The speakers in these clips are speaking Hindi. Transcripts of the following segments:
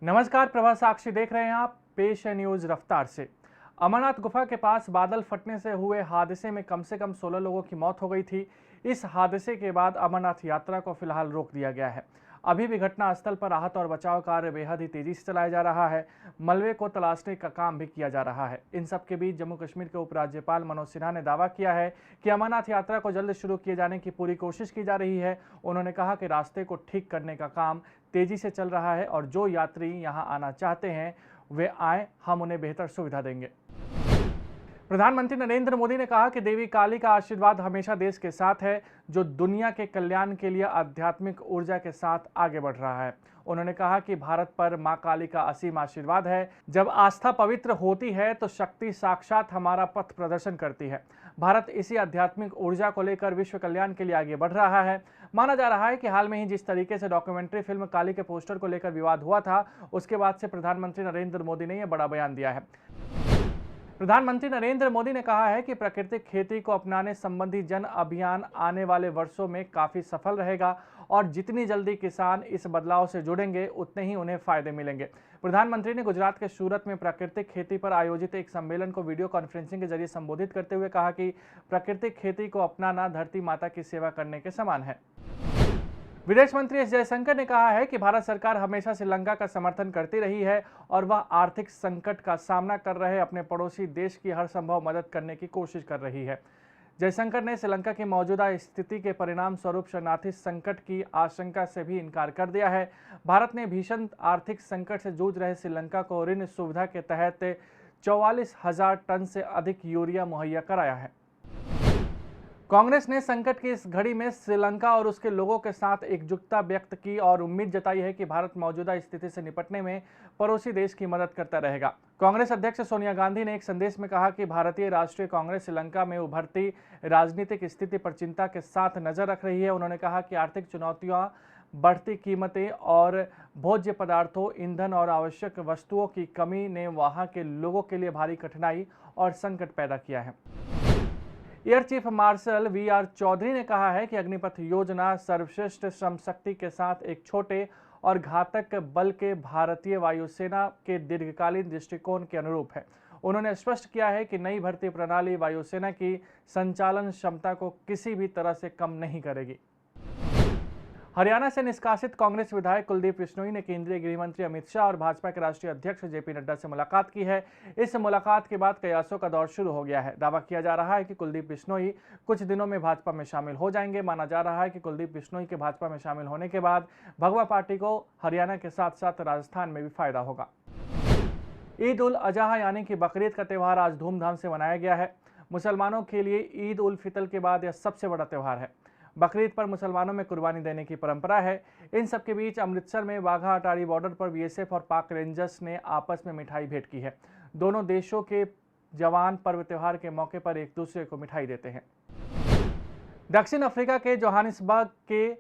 नमस्कार, प्रभा साक्षी देख रहे हैं आप। पेश है न्यूज रफ्तार से। अमरनाथ गुफा के पास बादल फटने से हुए हादसे में कम से कम 16 लोगों की मौत हो गई थी। इस हादसे के बाद अमरनाथ यात्रा को फिलहाल रोक दिया गया है। अभी भी घटनास्थल पर राहत और बचाव कार्य बेहद ही तेजी से चलाया जा रहा है। मलबे को तलाशने का काम भी किया जा रहा है। इन सब के बीच जम्मू कश्मीर के उपराज्यपाल मनोज सिन्हा ने दावा किया है कि अमरनाथ यात्रा को जल्द शुरू किए जाने की पूरी कोशिश की जा रही है। उन्होंने कहा कि रास्ते को ठीक करने का काम तेजी से चल रहा है और जो यात्री यहां आना चाहते हैं वे आए, हम उन्हें बेहतर सुविधा देंगे। प्रधानमंत्री नरेंद्र मोदी ने कहा कि देवी काली का आशीर्वाद हमेशा देश के साथ है, जो दुनिया के कल्याण के लिए आध्यात्मिक ऊर्जा के साथ आगे बढ़ रहा है। उन्होंने कहा कि भारत पर मां काली का असीम आशीर्वाद है। जब आस्था पवित्र होती है तो शक्ति साक्षात हमारा पथ प्रदर्शन करती है। भारत इसी आध्यात्मिक ऊर्जा को लेकर विश्व कल्याण के लिए आगे बढ़ रहा है। माना जा रहा है कि हाल में ही जिस तरीके से डॉक्यूमेंट्री फिल्म काली के पोस्टर को लेकर विवाद हुआ था, उसके बाद से प्रधानमंत्री नरेंद्र मोदी ने यह बड़ा बयान दिया है। प्रधानमंत्री नरेंद्र मोदी ने कहा है कि प्राकृतिक खेती को अपनाने संबंधी जन अभियान आने वाले वर्षों में काफी सफल रहेगा और जितनी जल्दी किसान इस बदलाव से जुड़ेंगे उतने ही उन्हें फायदे मिलेंगे। प्रधानमंत्री ने गुजरात के सूरत में प्राकृतिक खेती पर आयोजित एक सम्मेलन को वीडियो कॉन्फ्रेंसिंग के जरिए संबोधित करते हुए कहा कि प्राकृतिक खेती को अपनाना धरती माता की सेवा करने के समान है। विदेश मंत्री एस जयशंकर ने कहा है कि भारत सरकार हमेशा श्रीलंका का समर्थन करती रही है और वह आर्थिक संकट का सामना कर रहे अपने पड़ोसी देश की हर संभव मदद करने की कोशिश कर रही है। जयशंकर ने श्रीलंका की मौजूदा स्थिति के परिणाम स्वरूप शरणार्थी संकट की आशंका से भी इनकार कर दिया है। भारत ने भीषण आर्थिक संकट से जूझ रहे श्रीलंका को ऋण सुविधा के तहत 44,000 टन से अधिक यूरिया मुहैया कराया है। कांग्रेस ने संकट की इस घड़ी में श्रीलंका और उसके लोगों के साथ एकजुटता व्यक्त की और उम्मीद जताई है कि भारत मौजूदा स्थिति से निपटने में पड़ोसी देश की मदद करता रहेगा। कांग्रेस अध्यक्ष सोनिया गांधी ने एक संदेश में कहा कि भारतीय राष्ट्रीय कांग्रेस श्रीलंका में उभरती राजनीतिक स्थिति पर चिंता के साथ नजर रख रही है। उन्होंने कहा कि आर्थिक चुनौतियां, बढ़ती कीमतें और भोज्य पदार्थों, ईंधन और आवश्यक वस्तुओं की कमी ने वहां के लोगों के लिए भारी कठिनाई और संकट पैदा किया है। एयर चीफ मार्शल वी.आर. चौधरी ने कहा है कि अग्निपथ योजना सर्वश्रेष्ठ श्रम शक्ति के साथ एक छोटे और घातक बल के भारतीय वायुसेना के दीर्घकालीन दृष्टिकोण के अनुरूप है। उन्होंने स्पष्ट किया है कि नई भर्ती प्रणाली वायुसेना की संचालन क्षमता को किसी भी तरह से कम नहीं करेगी। हरियाणा से निष्कासित कांग्रेस विधायक कुलदीप बिश्नोई ने केंद्रीय गृह मंत्री अमित शाह और भाजपा के राष्ट्रीय अध्यक्ष जेपी नड्डा से मुलाकात की है। इस मुलाकात के बाद कयासों का दौर शुरू हो गया है। दावा किया जा रहा है कि कुलदीप बिश्नोई कुछ दिनों में भाजपा में शामिल हो जाएंगे। माना जा रहा है कि कुलदीप बिश्नोई के भाजपा में शामिल होने के बाद भगवा पार्टी को हरियाणा के साथ साथ राजस्थान में भी फायदा होगा। ईद उल अजहा यानी कि बकरीद का त्यौहार आज धूमधाम से मनाया गया है। मुसलमानों के लिए ईद उल फितर के बाद यह सबसे बड़ा त्यौहार है। बकरीद पर मुसलमानों में कुर्बानी देने की परंपरा है। इन सब के बीच अमृतसर में वाघा अटारी बॉर्डर पर बीएसएफ और पाक रेंजर्स ने आपस में मिठाई भेंट की है। दोनों देशों के जवान पर्व त्योहार के मौके पर एक दूसरे को मिठाई देते हैं। दक्षिण अफ्रीका के जोहानिसबर्ग के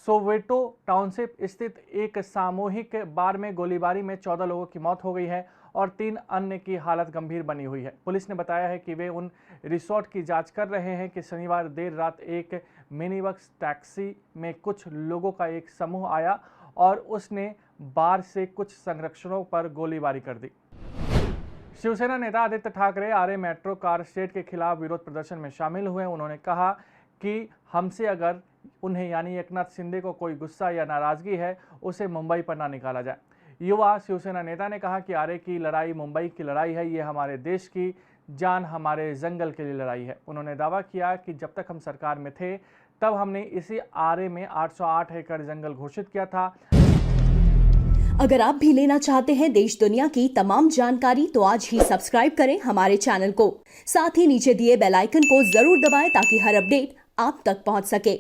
सोवेटो टाउनशिप स्थित एक सामूहिक बार में गोलीबारी में 14 लोगों की मौत हो गई है और 3 अन्य की हालत गंभीर बनी हुई है। पुलिस ने बताया है कि वे उन रिसोर्ट की जांच कर रहे हैं कि शनिवार देर रात एक मिनी बस टैक्सी में कुछ लोगों का एक समूह आया और उसने बार से कुछ संरक्षकों पर गोलीबारी कर दी। शिवसेना नेता आदित्य ठाकरे आरे मेट्रो कार शेड के खिलाफ विरोध प्रदर्शन में शामिल हुए। उन्होंने कहा कि हमसे अगर उन्हें यानी एकनाथ शिंदे को कोई गुस्सा या नाराजगी है, उसे मुंबई पर ना निकाला जाए। युवा शिवसेना नेता ने कहा कि आरे की लड़ाई मुंबई की लड़ाई है। ये हमारे देश की जान, हमारे जंगल के लिए लड़ाई है। उन्होंने दावा किया कि जब तक हम सरकार में थे तब हमने इसी आरे में 808 एकड़ जंगल घोषित किया था। अगर आप भी लेना चाहते हैं देश दुनिया की तमाम जानकारी तो आज ही सब्सक्राइब करें हमारे चैनल को। साथ ही नीचे दिए बेल आइकन को जरूर दबाएं ताकि हर अपडेट आप तक पहुंच सके।